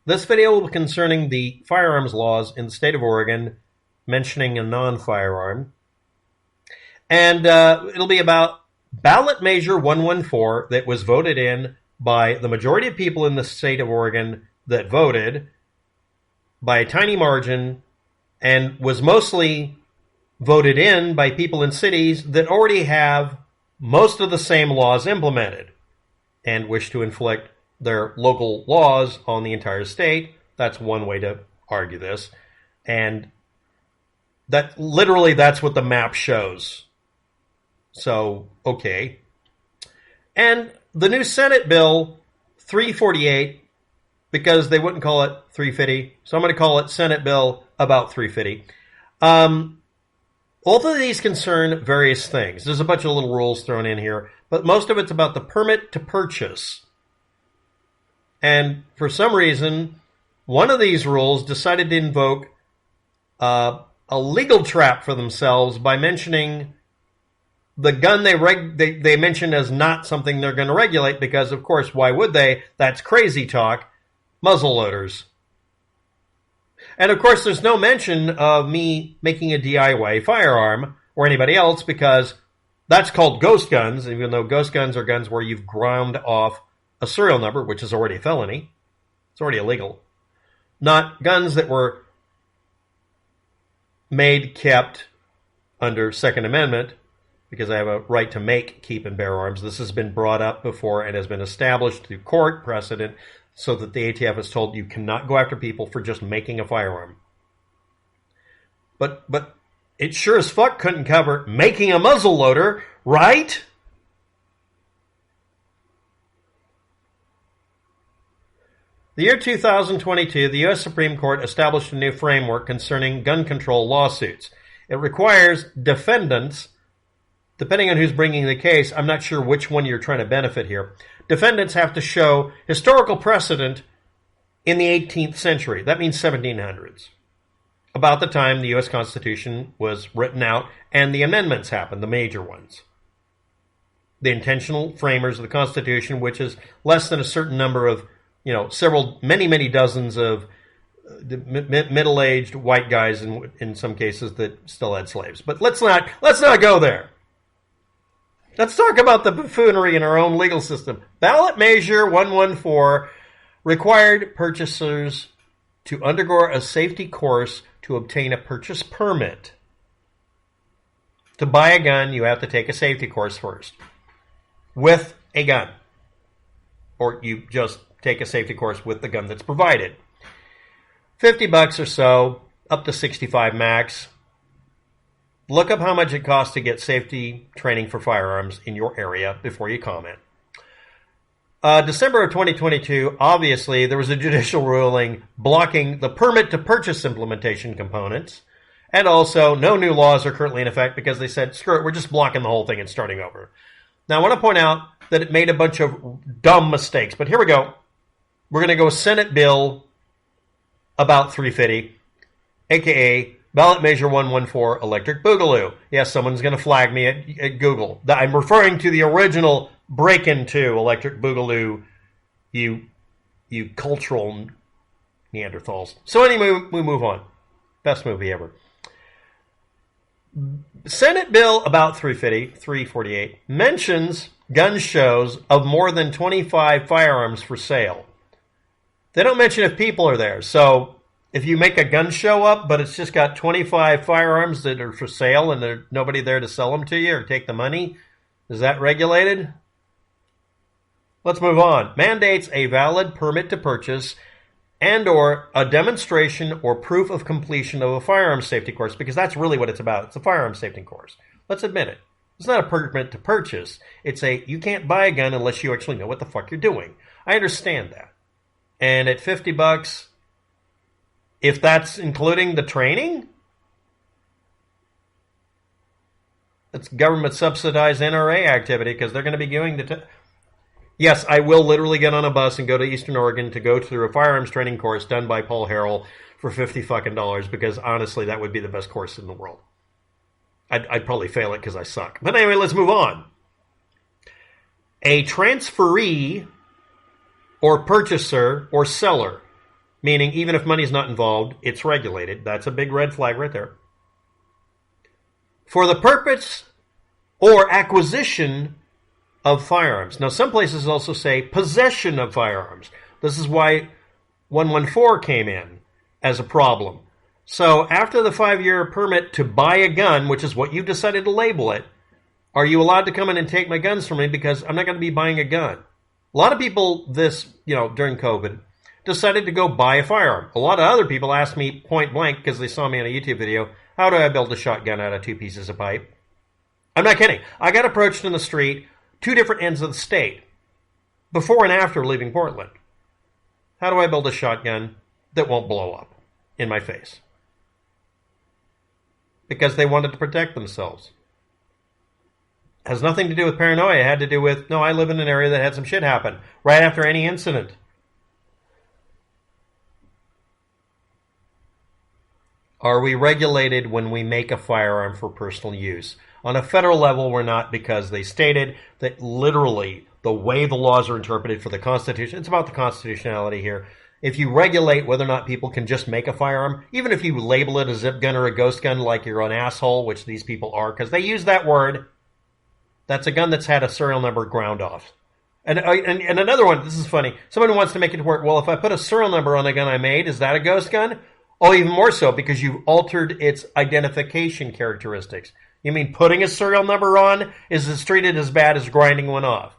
This video will be concerning the firearms laws in the state of Oregon, mentioning a non-firearm. And it'll be about Ballot Measure 114 that was voted in by the majority of people in the state of Oregon that voted by a tiny margin, and was mostly voted in by people in cities that already have most of the same laws implemented and wish to inflict their local laws on the entire state. That's one way to argue this. And that literally, that's what the map shows. So, okay. And the new Senate bill 348, because they wouldn't call it 350, so I'm going to call it Senate bill about 350. Both of these concern various things. There's a bunch of little rules thrown in here, but most of it's about the permit to purchase. And for some reason, one of these rules decided to invoke a legal trap for themselves by mentioning the gun they mention as not something they're going to regulate, because, of course, why would they? That's crazy talk. Muzzleloaders. And, of course, there's no mention of me making a DIY firearm or anybody else, because that's called ghost guns, even though ghost guns are guns where you've ground off a serial number, which is already a felony. It's already illegal. Not guns that were made, kept under Second Amendment, because I have a right to make, keep, and bear arms. This has been brought up before and has been established through court precedent, so that the ATF is told you cannot go after people for just making a firearm. But it sure as fuck couldn't cover making a muzzleloader, right? The year 2022, the U.S. Supreme Court established a new framework concerning gun control lawsuits. It requires defendants, depending on who's bringing the case, I'm not sure which one you're trying to benefit here. Defendants have to show historical precedent in the 18th century. That means 1700s. About the time the U.S. Constitution was written out and the amendments happened, the major ones. The intentional framers of the Constitution, which is less than a certain number of, many dozens of middle-aged white guys in some cases that still had slaves. But let's not go there. Let's talk about the buffoonery in our own legal system. Ballot Measure 114 required purchasers to undergo a safety course to obtain a purchase permit. To buy a gun, you have to take a safety course first with a gun. Or you just take a safety course with the gun that's provided. $50 or so, up to 65 max. Look up how much it costs to get safety training for firearms in your area before you comment. December of 2022, obviously, there was a judicial ruling blocking the permit to purchase implementation components. And also, no new laws are currently in effect because they said, screw it, we're just blocking the whole thing and starting over. Now, I want to point out that it made a bunch of dumb mistakes. But here we go. We're going to go Senate bill about 350, a.k.a. Ballot Measure 114 Electric Boogaloo. Yes, someone's going to flag me at Google. I'm referring to the original break-into Electric Boogaloo, you cultural Neanderthals. So anyway, we move on. Best movie ever. Senate bill about 348 mentions gun shows of more than 25 firearms for sale. They don't mention if people are there. So if you make a gun show up, but it's just got 25 firearms that are for sale and there's nobody there to sell them to you or take the money, is that regulated? Let's move on. Mandates a valid permit to purchase and or a demonstration or proof of completion of a firearms safety course, because that's really what it's about. It's a firearms safety course. Let's admit it. It's not a permit to purchase. It's you can't buy a gun unless you actually know what the fuck you're doing. I understand that. And at $50, if that's including the training, it's government subsidized NRA activity, because they're going to be doing yes, I will literally get on a bus and go to Eastern Oregon to go through a firearms training course done by Paul Harrell for $50 because honestly, that would be the best course in the world. I'd probably fail it because I suck. But anyway, let's move on. A transferee or purchaser or seller meaning even if money's not involved, it's regulated. That's a big red flag right there. For the purpose or acquisition of firearms. Now, some places also say possession of firearms. This is why 114 came in as a problem. So after the 5-year permit to buy a gun, which is what you decided to label it, are you allowed to come in and take my guns from me because I'm not going to be buying a gun? A lot of people during COVID decided to go buy a firearm. A lot of other people asked me point blank because they saw me on a YouTube video, how do I build a shotgun out of 2 pieces of pipe? I'm not kidding. I got approached in the street, 2 different ends of the state, before and after leaving Portland. How do I build a shotgun that won't blow up in my face? Because they wanted to protect themselves. It has nothing to do with paranoia. It had to do with, no, I live in an area that had some shit happen right after any incident. Are we regulated when we make a firearm for personal use? On a federal level, we're not, because they stated that literally the way the laws are interpreted for the Constitution, it's about the constitutionality here. If you regulate whether or not people can just make a firearm, even if you label it a zip gun or a ghost gun like you're an asshole, which these people are, because they use that word, that's a gun that's had a serial number ground off. And another one, this is funny, someone wants to make it work, well, if I put a serial number on the gun I made, is that a ghost gun? Oh, even more so, because you've altered its identification characteristics. You mean putting a serial number on is treated as bad as grinding one off?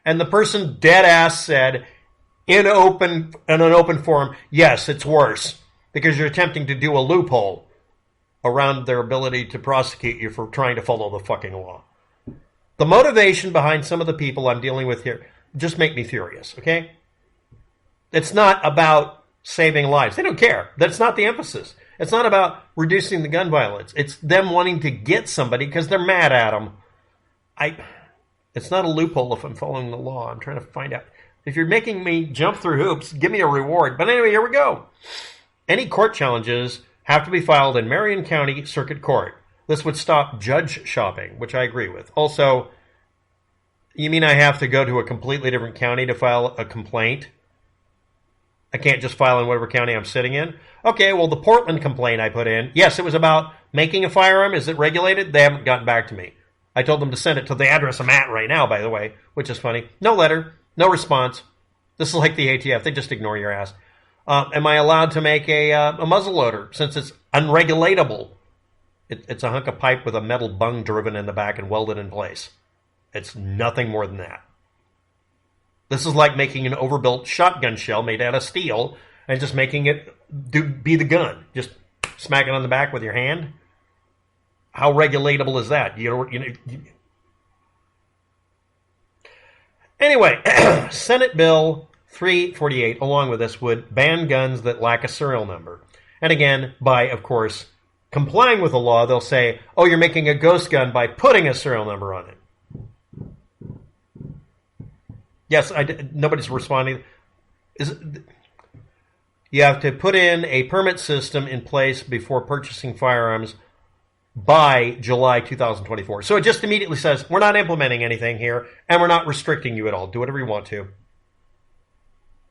And the person dead ass said, in an open forum, yes, it's worse, because you're attempting to do a loophole around their ability to prosecute you for trying to follow the fucking law. The motivation behind some of the people I'm dealing with here just make me furious, okay? It's not about saving lives. They don't care. That's not the emphasis. It's not about reducing the gun violence. It's them wanting to get somebody because they're mad at them. It's not a loophole if I'm following the law. I'm trying to find out. If you're making me jump through hoops, give me a reward. But anyway, here we go. Any court challenges have to be filed in Marion County Circuit Court. This would stop judge shopping, which I agree with. Also, you mean I have to go to a completely different county to file a complaint? I can't just file in whatever county I'm sitting in? Okay, well, the Portland complaint I put in, yes, it was about making a firearm. Is it regulated? They haven't gotten back to me. I told them to send it to the address I'm at right now, by the way, which is funny. No letter, no response. This is like the ATF. They just ignore your ass. Am I allowed to make a muzzleloader since it's unregulatable? It's a hunk of pipe with a metal bung driven in the back and welded in place. It's nothing more than that. This is like making an overbuilt shotgun shell made out of steel and just making it be the gun. Just smack it on the back with your hand. How regulatable is that? Anyway, Senate Bill 348, along with this, would ban guns that lack a serial number. And again, by, of course, complying with the law, they'll say, oh, you're making a ghost gun by putting a serial number on it. Yes, nobody's responding. You have to put in a permit system in place before purchasing firearms by July 2024. So it just immediately says, we're not implementing anything here, and we're not restricting you at all. Do whatever you want to.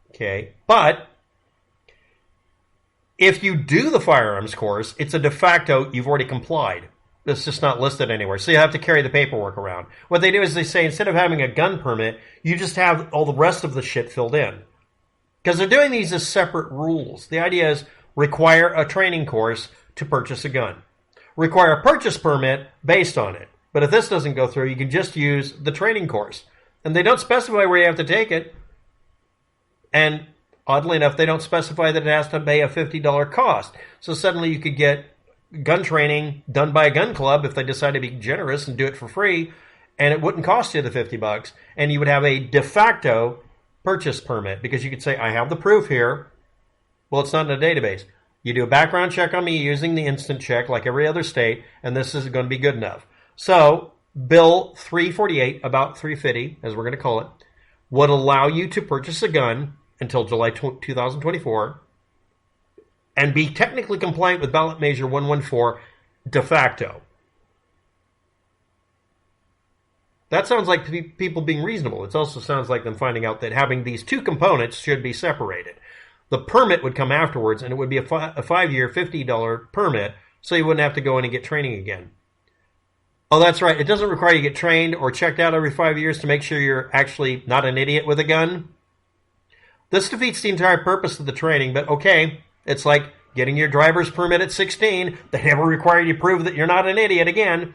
Okay, but if you do the firearms course, it's a de facto, you've already complied. It's just not listed anywhere. So you have to carry the paperwork around. What they do is they say, instead of having a gun permit, you just have all the rest of the shit filled in. Because they're doing these as separate rules. The idea is require a training course to purchase a gun. Require a purchase permit based on it. But if this doesn't go through, you can just use the training course. And they don't specify where you have to take it. And oddly enough, they don't specify that it has to pay a $50 cost. So suddenly you could get gun training done by a gun club if they decide to be generous and do it for free, and it wouldn't cost you the $50, and you would have a de facto purchase permit because you could say, I have the proof here. Well, it's not in a database. You do a background check on me using the instant check like every other state, and this is going to be good enough. So Bill 348, about 350, as we're going to call it, would allow you to purchase a gun until July 2024 and be technically compliant with Ballot Measure 114 de facto. That sounds like people being reasonable. It also sounds like them finding out that having these two components should be separated. The permit would come afterwards, and it would be a 5-year, $50 permit, so you wouldn't have to go in and get training again. Oh, that's right. It doesn't require you to get trained or checked out every 5 years to make sure you're actually not an idiot with a gun. This defeats the entire purpose of the training, but okay, it's like getting your driver's permit at 16. They never require you to prove that you're not an idiot again.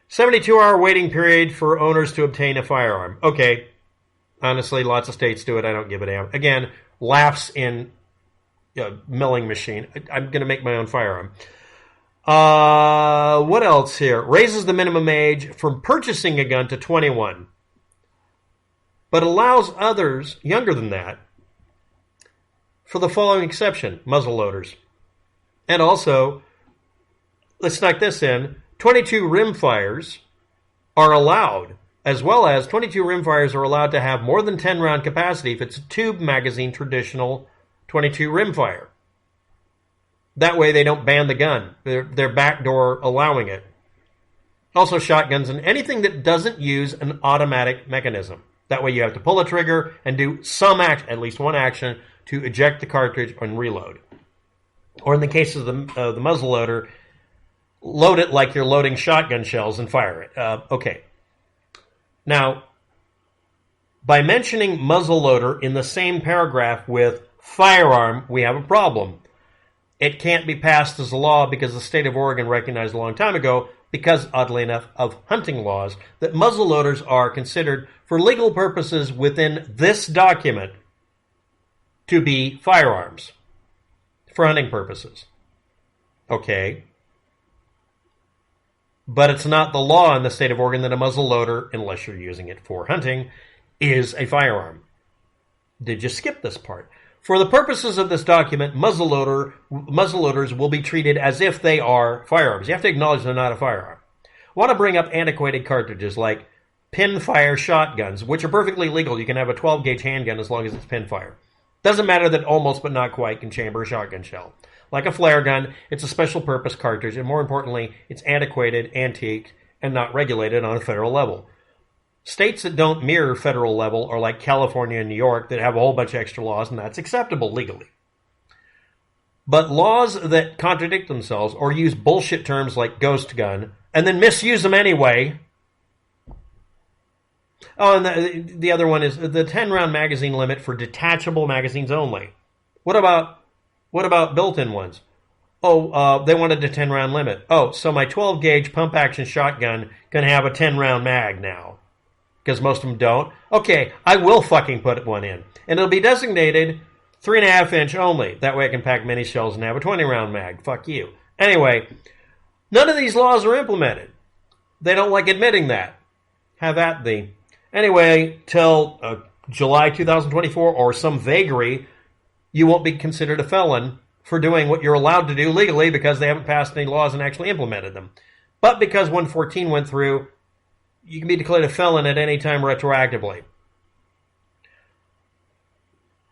72-hour waiting period for owners to obtain a firearm. Okay, honestly, lots of states do it. I don't give a damn. Again, laughs in milling machine. I'm going to make my own firearm. What else here? Raises the minimum age from purchasing a gun to 21, but allows others younger than that for the following exception: muzzleloaders. And also, let's snuck this in, 22 rimfires are allowed, as well as 22 rimfires are allowed to have more than 10 round capacity if it's a tube magazine traditional 22 rimfire. That way they don't ban the gun. They're backdoor allowing it. Also shotguns and anything that doesn't use an automatic mechanism. That way you have to pull a trigger and do some action, at least one action, to eject the cartridge and reload. Or in the case of the muzzleloader, load it like you're loading shotgun shells and fire it. Okay. Now, by mentioning muzzleloader in the same paragraph with firearm, we have a problem. It can't be passed as a law because the state of Oregon recognized a long time ago, because, oddly enough, of hunting laws, that muzzleloaders are considered, for legal purposes within this document, to be firearms for hunting purposes. Okay. But it's not the law in the state of Oregon that a muzzleloader, unless you're using it for hunting, is a firearm. Did you skip this part? For the purposes of this document, muzzleloaders will be treated as if they are firearms. You have to acknowledge they're not a firearm. I want to bring up antiquated cartridges like pinfire shotguns, which are perfectly legal. You can have a 12-gauge handgun as long as it's pinfire. Doesn't matter that almost but not quite can chamber a shotgun shell. Like a flare gun, it's a special purpose cartridge, and more importantly, it's antiquated, antique, and not regulated on a federal level. States that don't mirror federal level are like California and New York that have a whole bunch of extra laws, and that's acceptable legally. But laws that contradict themselves or use bullshit terms like ghost gun and then misuse them anyway. Oh, and the other one is the 10-round magazine limit for detachable magazines only. What about built-in ones? Oh, they wanted a 10-round limit. Oh, so my 12-gauge pump-action shotgun can have a 10-round mag now. Because most of them don't. Okay, I will fucking put one in. And it'll be designated 3.5-inch only. That way I can pack mini shells and have a 20-round mag. Fuck you. Anyway, none of these laws are implemented. They don't like admitting that. Have at thee. Anyway, till July 2024 or some vagary, you won't be considered a felon for doing what you're allowed to do legally because they haven't passed any laws and actually implemented them. But because 114 went through, you can be declared a felon at any time retroactively.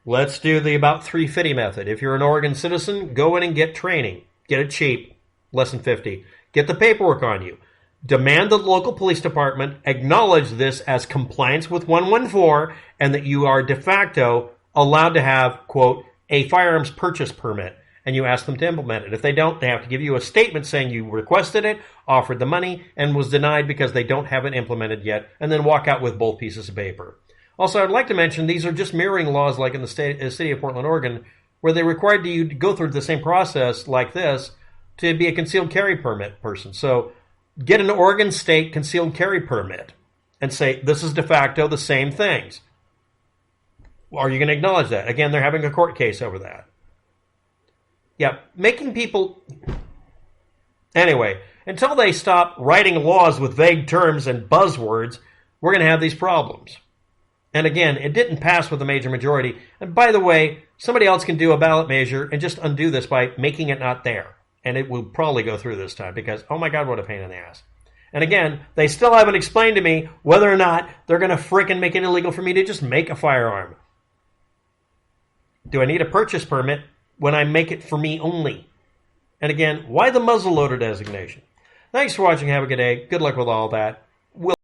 Let's do the about 350 method. If you're an Oregon citizen, go in and get training. Get it cheap, less than $50. Get the paperwork on you. Demand the local police department acknowledge this as compliance with 114 and that you are de facto allowed to have, quote, a firearms purchase permit. And you ask them to implement it. If they don't, they have to give you a statement saying you requested it, offered the money, and was denied because they don't have it implemented yet, and then walk out with both pieces of paper. Also, I'd like to mention these are just mirroring laws like in the city of Portland, Oregon, where they required you to go through the same process like this to be a concealed carry permit person. So get an Oregon State concealed carry permit and say, this is de facto the same things. Are you going to acknowledge that? Again, they're having a court case over that. Yeah, making people... Anyway, until they stop writing laws with vague terms and buzzwords, we're going to have these problems. And again, it didn't pass with a major majority. And by the way, somebody else can do a ballot measure and just undo this by making it not there. And it will probably go through this time because, oh my God, what a pain in the ass. And again, they still haven't explained to me whether or not they're going to frickin' make it illegal for me to just make a firearm. Do I need a purchase permit when I make it for me only? And again, why the muzzleloader designation? Thanks for watching. Have a good day. Good luck with all that.